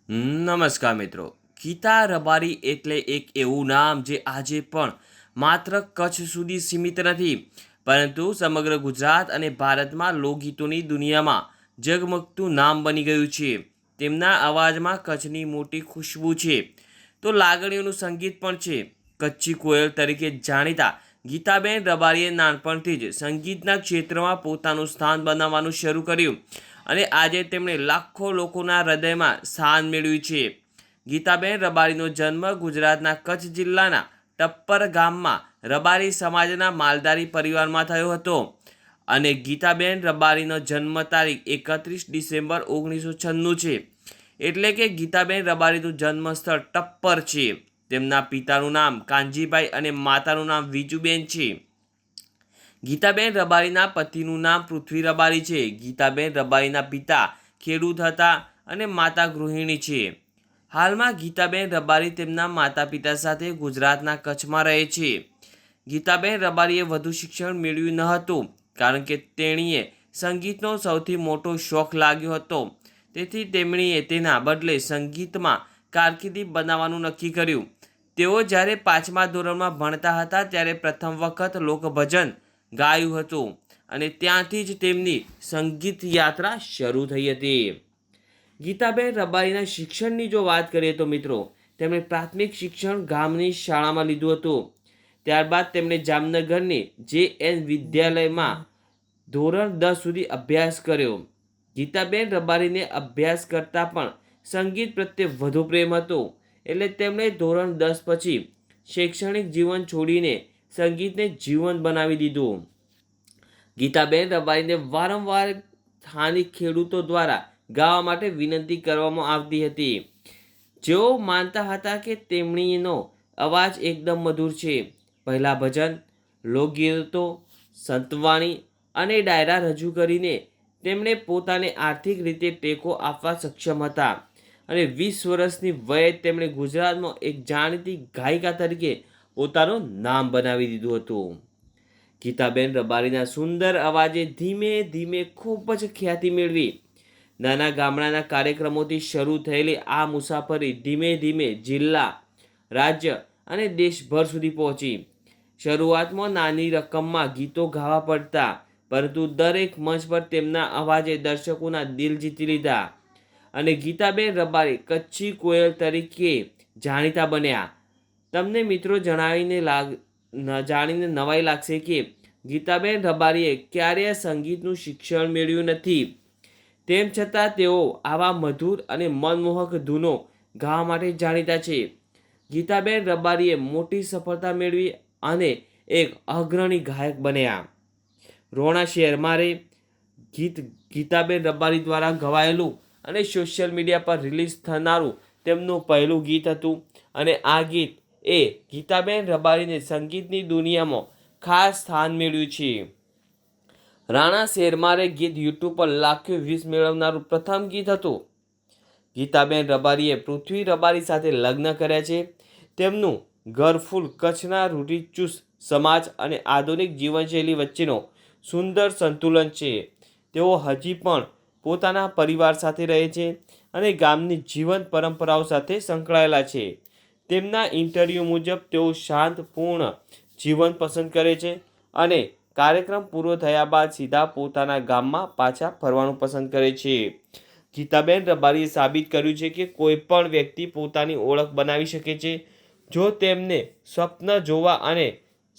નમસ્કાર મિત્રો। ગીતા રબારી એટલે એક એવું નામ જે આજે પણ માત્ર કચ્છ સુધી સીમિત નથી, પરંતુ સમગ્ર ગુજરાત અને ભારતમાં લોકગીતોની દુનિયામાં ઝગમગતું નામ બની ગયું છે। તેમના અવાજમાં કચ્છની મોટી ખુશ્બુ છે, તો લાગણીઓનું સંગીત પણ છે। કચ્છી કોયલ તરીકે જાણીતા ગીતાબેન રબારીએ નાનપણથી જ સંગીતના ક્ષેત્રમાં પોતાનું સ્થાન બનાવવાનું શરૂ કર્યું અને આજે તેમણે લાખો લોકોના હૃદયમાં સ્થાન મેળવ્યું છે। ગીતાબેન રબારીનો જન્મ ગુજરાતના કચ્છ જિલ્લાના ટપ્પર ગામમાં રબારી સમાજના માલધારી પરિવારમાં થયો હતો અને ગીતાબેન રબારીનો જન્મ તારીખ 31 ડિસેમ્બર 1996 છે, એટલે કે ગીતાબેન રબારીનું જન્મસ્થળ ટપ્પર છે। તેમના પિતાનું નામ કાનજીભાઈ અને માતાનું નામ વિજુબેન છે। ગીતાબેન રબારીના પતિનું નામ પૃથ્વી રબારી છે। ગીતાબેન રબારીના પિતા ખેડૂત હતા અને માતા ગૃહિણી છે। હાલમાં ગીતાબેન રબારી તેમના માતા પિતા સાથે ગુજરાતના કચ્છમાં રહે છે। ગીતાબેન રબારીએ વધુ શિક્ષણ મેળવ્યું ન હતું, કારણ કે તેણીએ સંગીતનો સૌથી મોટો શોખ લાગ્યો હતો, તેથી તેમણીએ તેના બદલે સંગીતમાં કારકિર્દી બનાવવાનું નક્કી કર્યું। તેઓ જ્યારે 5મા ધોરણમાં ભણતા હતા ત્યારે પ્રથમ વખત લોકભજન ગાયું હતું અને ત્યાંથી જ તેમની સંગીત યાત્રા શરૂ થઈ હતી। ગીતાબેન રબારીના શિક્ષણની જો વાત કરીએ તો મિત્રો, તેમણે પ્રાથમિક શિક્ષણ ગામની શાળામાં લીધું હતું। ત્યારબાદ તેમણે જામનગરની JN વિદ્યાલયમાં ધોરણ 10 સુધી અભ્યાસ કર્યો। ગીતાબેન રબારીને અભ્યાસ કરતાં પણ સંગીત પ્રત્યે વધુ પ્રેમ હતો, એટલે તેમણે ધોરણ 10 પછી શૈક્ષણિક જીવન છોડીને સંગીતને જીવન બનાવી દીધું। ગીતાબેન રબારીને વારંવાર સ્થાનિક ખેડૂતો દ્વારા ગાવા માટે વિનંતી કરવામાં આવતી હતી, જેઓ માનતા હતા કે તેમણીનો અવાજ એકદમ મધુર છે। પહેલા ભજન, લોકગીતો, સંતવાણી અને ડાયરા રજૂ કરીને તેમણે પોતાને આર્થિક રીતે ટેકો આપવા સક્ષમ હતા અને 20 વર્ષની વયે તેમણે ગુજરાતમાં એક જાણીતી ગાયિકા તરીકે પોતાનું નામ બનાવી દીધું હતું। ગીતાબેન રબારીના સુંદર અવાજે ધીમે ધીમે ખૂબ જ ખ્યાતિ મેળવી। નાના ગામડાના કાર્યક્રમોથી શરૂ થયેલી આ મુસાફરી ધીમે ધીમે જિલ્લા, રાજ્ય અને દેશભર સુધી પહોંચી। શરૂઆતમાં નાની રકમમાં ગીતો ગાવા પડતા, પરંતુ દરેક મંચ પર તેમના અવાજે દર્શકોના દિલ જીતી લીધા અને ગીતાબેન રબારી કચ્છી કોયલ તરીકે જાણીતા બન્યા। તમને મિત્રો જાણીને નવાઈ લાગશે કે ગીતાબેન રબારીએ ક્યારેય સંગીતનું શિક્ષણ મેળવ્યું નથી, તેમ છતાં તેઓ આવા મધુર અને મનમોહક ધૂનો ગાવા માટે જાણીતા છે। ગીતાબેન રબારીએ મોટી સફળતા મેળવી અને એક અગ્રણી ગાયક બન્યા। રોણા શેરમારે ગીત ગીતાબેન રબારી દ્વારા ગવાયેલું અને સોશિયલ મીડિયા પર રિલીઝ થનારું તેમનું પહેલું ગીત હતું અને આ ગીત એ ગીતાબેન રબારીને સંગીતની દુનિયામાં ખાસ સ્થાન મેળવ્યું છે। રાણા શેરમારે ગીત યુટ્યુબ પર લાખો વ્યૂઝ મેળવનારું પ્રથમ ગીત હતું। ગીતાબેન રબારીએ પૃથ્વી રબારી સાથે લગ્ન કર્યા છે। તેમનું ઘરફૂલ કચ્છના રૂઢિચુસ્ત સમાજ અને આધુનિક જીવનશૈલી વચ્ચેનો સુંદર સંતુલન છે। તેઓ હજી પણ પોતાના પરિવાર સાથે રહે છે અને ગામની જીવંત પરંપરાઓ સાથે સંકળાયેલા છે। તેમના ઇન્ટરવ્યૂ મુજબ તેઓ શાંતપૂર્ણ જીવન પસંદ કરે છે અને કાર્યક્રમ પૂરો થયા બાદ સીધા પોતાના ગામમાં પાછા ફરવાનું પસંદ કરે છે। ગીતાબેન રબારીએ સાબિત કર્યું છે કે કોઈ પણ વ્યક્તિ પોતાની ઓળખ બનાવી શકે છે, જો તેમને સ્વપ્ન જોવા અને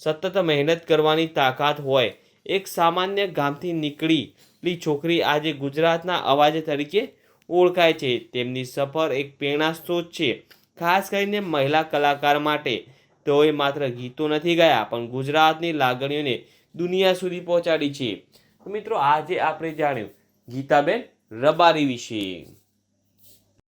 સતત મહેનત કરવાની તાકાત હોય। એક સામાન્ય ગામથી નીકળેલી છોકરી આજે ગુજરાતના અવાજ તરીકે ઓળખાય છે। તેમની સફર એક પ્રેરણાસ્ત્રોત છે, ખાસ કરીને મહિલા કલાકાર માટે। તેઓએ માત્ર ગીતો નથી ગાયા, પણ ગુજરાતની લાગણીઓને દુનિયા સુધી પહોંચાડી છે। તો મિત્રો, આજે આપણે જાણ્યું ગીતાબેન રબારી વિશે।